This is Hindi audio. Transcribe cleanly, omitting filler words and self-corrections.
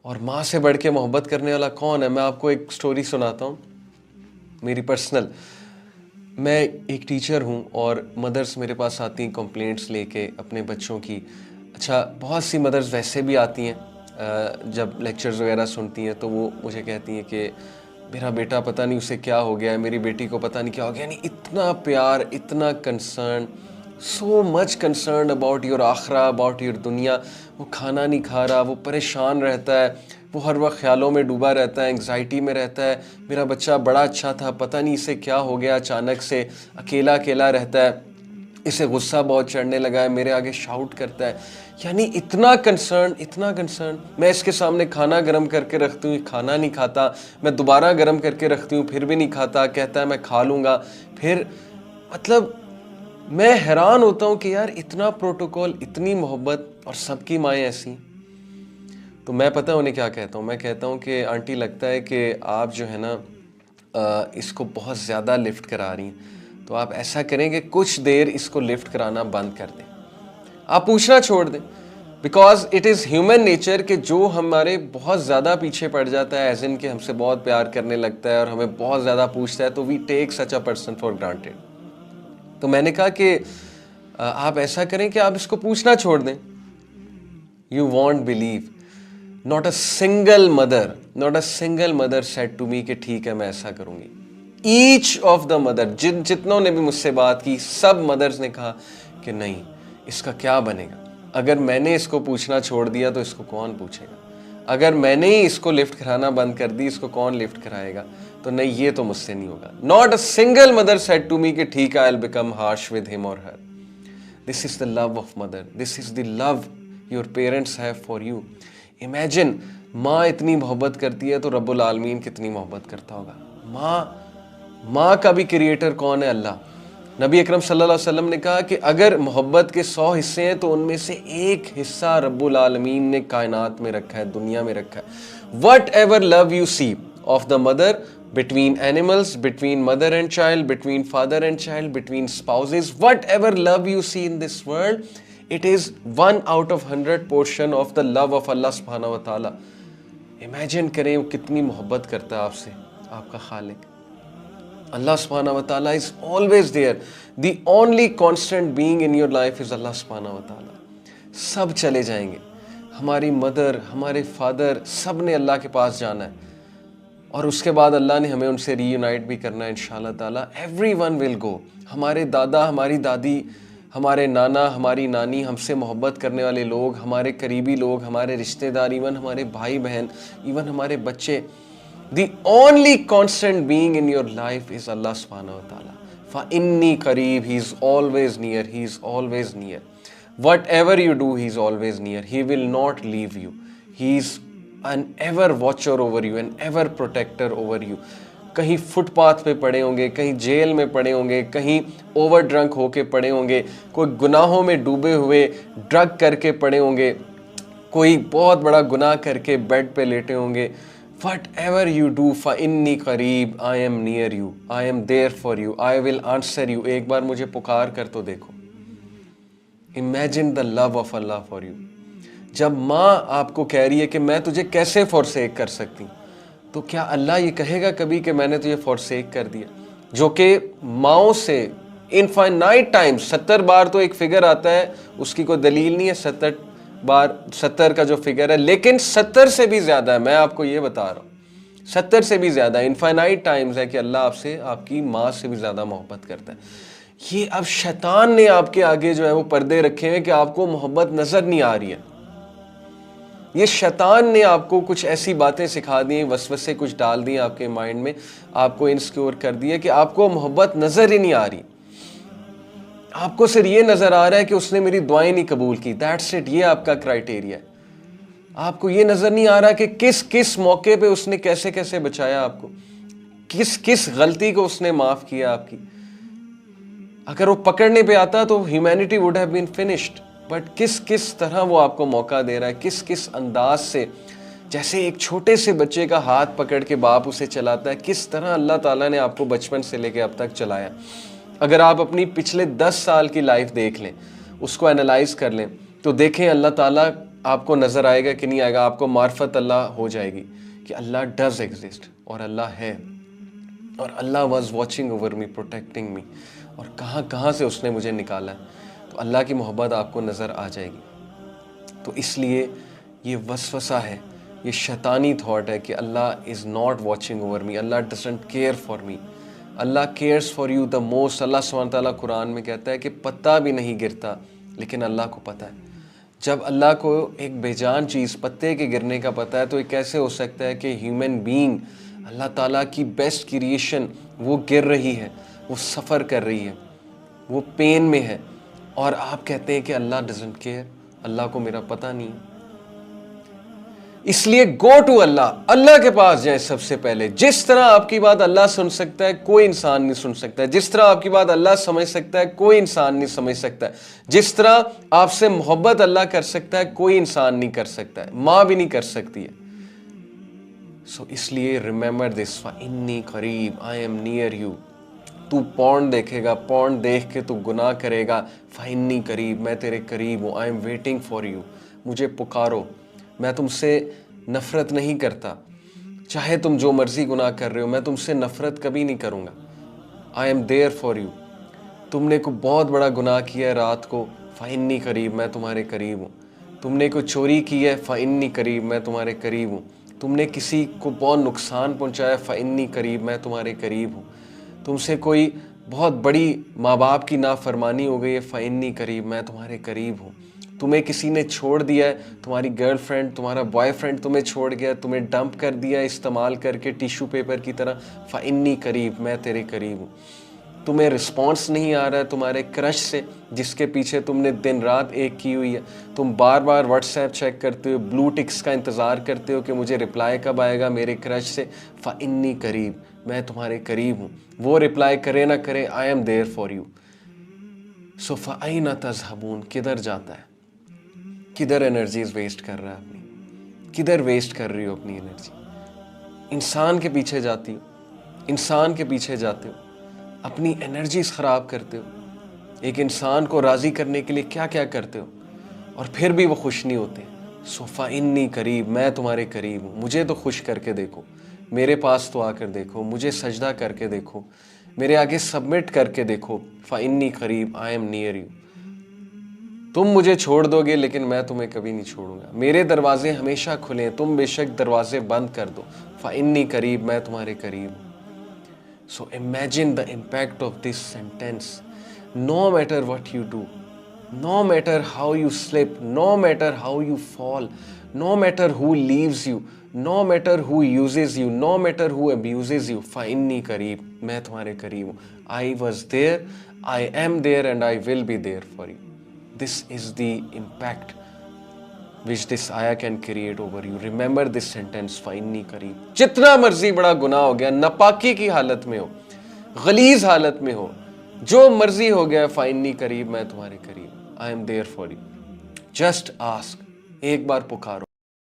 और माँ से बढ़ के मोहब्बत करने वाला कौन है? मैं आपको एक स्टोरी सुनाता हूँ मेरी पर्सनल। मैं एक टीचर हूँ और मदर्स मेरे पास आती हैं कंप्लेंट्स लेके अपने बच्चों की। अच्छा, बहुत सी मदर्स वैसे भी आती हैं जब लेक्चर्स वगैरह सुनती हैं तो वो मुझे कहती हैं कि मेरा बेटा पता नहीं उसे क्या हो गया है, मेरी बेटी को पता नहीं क्या हो गया। यानी इतना प्यार, इतना concern, so much concern about your आखरा, अबाउट योर दुनिया। वो खाना नहीं खा रहा, वो परेशान रहता है, वो हर वक्त ख्यालों में डूबा रहता है, एंग्जाइटी में रहता है। मेरा बच्चा बड़ा अच्छा था, पता नहीं इसे क्या हो गया, अचानक से अकेला अकेला रहता है, इसे गुस्सा बहुत चढ़ने लगा है, मेरे आगे शाउट करता है। यानी इतना कंसर्न, इतना कंसर्न। मैं इसके सामने खाना गर्म करके रखती हूँ, खाना नहीं खाता। मैं दोबारा गर्म करके रखती हूँ, फिर भी नहीं खाता, कहता है मैं खा लूँगा। फिर मतलब मैं हैरान होता हूँ कि यार इतना प्रोटोकॉल, इतनी मोहब्बत, और सबकी माएँ ऐसी। तो मैं पता है उन्हें क्या कहता हूँ? मैं कहता हूँ कि आंटी लगता है कि आप जो है ना इसको बहुत ज़्यादा लिफ्ट करा रही हैं, तो आप ऐसा करें कि कुछ देर इसको लिफ्ट कराना बंद कर दें, आप पूछना छोड़ दें। Because it is human nature कि जो हमारे बहुत ज़्यादा पीछे पड़ जाता है, एज इन कि हमसे बहुत प्यार करने लगता है और हमें बहुत ज़्यादा पूछता है, तो we take such a person for granted. तो मैंने कहा कि आप ऐसा करें कि आप इसको पूछना छोड़ दें। You won't believe, not a single mother said to me कि ठीक है मैं ऐसा करूंगी। ईच ऑफ द मदर, जितनों ने भी मुझसे बात की, सब मदर्स ने कहा कि नहीं, इसका क्या बनेगा? अगर मैंने इसको पूछना छोड़ दिया तो इसको कौन पूछेगा? अगर मैंने ही इसको लिफ्ट कराना बंद कर दी, इसको कौन लिफ्ट कराएगा? तो नहीं, ये तो मुझसे नहीं होगा। Not a single mother said to me कि ठीक है, I will become harsh with him और her. This is the love of mother, this is the love your parents have for you. Imagine, माँ इतनी मोहब्बत करती है तो रब्बुल आलमीन कितनी मोहब्बत करता होगा। माँ का भी क्रिएटर कौन है? अल्लाह। नबी अकरम सल्लल्लाहु अलैहि वसल्लम ने कहा कि अगर मोहब्बत के 100 हिस्से हैं तो उनमें से एक हिस्सा रब्बुल आलमीन ने कायनात में रखा है, दुनिया में रखा है। Whatever love you see of the mother, between animals, between mother and child, between father and child, between spouses, whatever love you see in this world, it is 1 out of 100 portion of the love of Allah subhanahu wa ta'ala. Imagine करें वो कितनी मोहब्बत करता है आपसे, आपका खालिक। Allah subhanahu wa ta'ala is always there. The only constant being in your life is Allah subhanahu wa ta'ala. सब चले जाएंगे, हमारी मदर, हमारे फादर, सब ने अल्लाह के पास जाना है, और उसके बाद अल्लाह ने हमें उनसे रीयूनाइट भी करना है इंशाल्लाह ताला। Everyone will go. हमारे दादा, हमारी दादी, हमारे नाना, हमारी नानी, हमसे मोहब्बत करने वाले लोग, हमारे करीबी लोग, हमारे रिश्तेदार, इवन हमारे भाई बहन, इवन हमारे बच्चे। The only constant being in your life is Allah सुब्हानहू व तआला। फ़इन्नी करीब, he is always near, he is always near. Whatever you do, he is always near, he will not leave you, he is an ever watcher over you, an ever protector over you। कहीं फुटपाथ पे पड़े होंगे, कहीं जेल में पड़े होंगे, कहीं ओवर ड्रंक होके पड़े होंगे, कोई गुनाहों में डूबे हुए ड्रग करके पड़े होंगे, कोई बहुत बड़ा गुनाह करके बेड पे लेटे होंगे। whatever you do, फ़इन्नी करीब, I am near you, I am there for you, I will answer you। एक बार मुझे पुकार कर तो देखो। Imagine the love of Allah for you। जब माँ आपको कह रही है कि मैं तुझे कैसे फॉरसेक कर सकती हूँ, तो क्या अल्लाह ये कहेगा कभी कि मैंने तुझे फॉरसेक कर दिया? जो कि माओ से इनफाइनाइट टाइम्स, 70 बार तो एक फिगर आता है, उसकी कोई दलील नहीं है 70 बार, 70 का जो फिगर है, लेकिन 70 से भी ज़्यादा है। मैं आपको ये बता रहा हूँ, 70 से भी ज़्यादा इनफाइनाइट टाइम्स है कि अल्लाह आपसे, आपकी माँ से भी ज़्यादा मोहब्बत करता है। ये अब शैतान ने आपके आगे जो है वो पर्दे रखे हैं कि आपको मोहब्बत नज़र नहीं आ रही है। ये शैतान ने आपको कुछ ऐसी बातें सिखा दी, वसवसे कुछ डाल दिए आपके माइंड में, आपको इनसिक्योर कर दिया कि आपको मोहब्बत नजर ही नहीं आ रही। आपको सिर्फ ये नजर आ रहा है कि उसने मेरी दुआएं नहीं कबूल की, दैट्स इट। ये आपका क्राइटेरिया है। आपको ये नजर नहीं आ रहा कि किस किस मौके पे उसने कैसे कैसे बचाया आपको, किस किस गलती को उसने माफ किया आपकी। अगर वो पकड़ने पे आता तो humanity would have been finished. But किस किस तरह वो आपको मौका दे रहा है, किस किस अंदाज से, जैसे एक छोटे से बच्चे का हाथ पकड़ के बाप उसे चलाता है, किस तरह अल्लाह ताला ने आपको बचपन से लेके अब तक चलाया। अगर आप अपनी पिछले 10 साल की लाइफ देख लें, उसको एनालाइज कर लें, तो देखें अल्लाह ताला आपको नज़र आएगा कि नहीं आएगा, आपको मार्फत अल्लाह हो जाएगी कि अल्लाह डज एग्जिस्ट और अल्लाह है और Allah was watching over me, protecting me, और कहाँ कहाँ से उसने मुझे निकाला है। तो अल्लाह की मोहब्बत आपको नज़र आ जाएगी। तो इसलिए ये वसवसा है, ये शैतानी थॉट है कि Allah is not watching over me, Allah doesn't care for me. Allah cares for you the most. Allah सुब्हान तआला कुरान में कहता है कि पत्ता भी नहीं गिरता लेकिन अल्लाह को पता है। जब अल्लाह को एक बेजान चीज़ पत्ते के गिरने का पता है तो ये कैसे हो सकता है कि ह्यूमन बीइंग, अल्लाह ताला की बेस्ट क्रिएशन, वो गिर रही है, वो सफ़र कर रही है, वो पेन में है, और आप कहते हैं कि अल्लाह डजंट केयर, अल्लाह को मेरा पता नहीं है। इसलिए गो टू अल्लाह, अल्लाह के पास जाए सबसे पहले। जिस तरह आपकी बात अल्लाह सुन सकता है कोई इंसान नहीं सुन सकता है, जिस तरह आपकी बात अल्लाह समझ सकता है कोई इंसान नहीं समझ सकता है, जिस तरह आपसे मोहब्बत अल्लाह कर सकता है कोई इंसान नहीं कर सकता है, माँ भी नहीं कर सकती है। सो इसलिए रिमेंबर दिस, फइन्नी करीब, आई एम नियर यू। तू पॉर्न देखेगा, पॉर्न देख के तू गुनाह करेगा, फइन्नी करीब, मैं तेरे करीब हूँ, I am waiting for you. मुझे पुकारो, मैं तुमसे नफ़रत नहीं करता, चाहे तुम जो मर्ज़ी गुनाह कर रहे हो, मैं तुमसे नफ़रत कभी नहीं करूँगा। I am there for you. तुमने को बहुत बड़ा गुनाह किया है रात को, फ़इन्नी करीब, मैं तुम्हारे करीब हूँ। तुमने को चोरी की है, फ़इन्नी करीब, मैं तुम्हारे करीब हूँ। तुमने किसी को बहुत नुकसान पहुँचाया, फ़इन्नी करीब, मैं तुम्हारे करीब हूँ। तुमसे कोई बहुत बड़ी माँ बाप की नाफरमानी हो गई है, फ़इन्नी करीब, मैं तुम्हारे करीब हूँ। तुम्हें किसी ने छोड़ दिया है, तुम्हारी गर्लफ्रेंड, तुम्हारा बॉयफ्रेंड तुम्हें छोड़ गया, तुम्हें डंप कर दिया इस्तेमाल करके टिश्यू पेपर की तरह, फ़इन्नी करीब, मैं तेरे करीब हूँ। तुम्हें रिस्पॉन्स नहीं आ रहा है तुम्हारे क्रश से, जिसके पीछे तुमने दिन रात एक की हुई है, तुम बार बार व्हाट्सएप चेक करते हो, ब्लू टिक्स का इंतज़ार करते हो कि मुझे रिप्लाई कब आएगा मेरे क्रश से, फ़इन्नी करीब, मैं तुम्हारे करीब हूँ। वो रिप्लाई करे ना करे, I am there for you. So फ़अयना तज़हबून, किधर जाता है, किधर एनर्जीज वेस्ट कर रहा है अपनी, किधर वेस्ट कर रही हो अपनी एनर्जी। इंसान के पीछे जाती हो, इंसान के पीछे जाते हो, अपनी एनर्जीज ख़राब करते हो। एक इंसान को राज़ी करने के लिए क्या क्या करते हो और फिर भी वो खुश नहीं होते। सो फ़इन्नी करीब, मैं तुम्हारे करीब हूँ, मुझे तो खुश करके देखो, मेरे पास तो आकर देखो, मुझे सजदा करके देखो, मेरे आगे सबमिट करके देखो, फ़इन्नी करीब, आई एम नियर यू। तुम मुझे छोड़ दोगे लेकिन मैं तुम्हें कभी नहीं छोड़ूंगा, मेरे दरवाजे हमेशा खुले हैं, तुम बेशक दरवाजे बंद कर दो, फ़इन्नी करीब, मैं तुम्हारे करीब हूँ। So imagine the impact of this sentence. No matter what you do, no matter how you slip, no matter how you fall, no matter who leaves you, no matter who uses you, no matter who abuses you, फ़इन्नी करीब, मैं तुम्हारे करीब हूँ। I was there, I am there and I will be there for you. This is the impact which this ayah can create over you. Remember this sentence, फ़इन्नी करीब। जितना मर्जी बड़ा गुनाह हो गया, नापाकी की हालत में हो, गलीज हालत में हो, जो मर्जी हो गया, फ़इन्नी करीब, मैं तुम्हारे करीब, I am there for you. Just ask, एक बार पुकारो।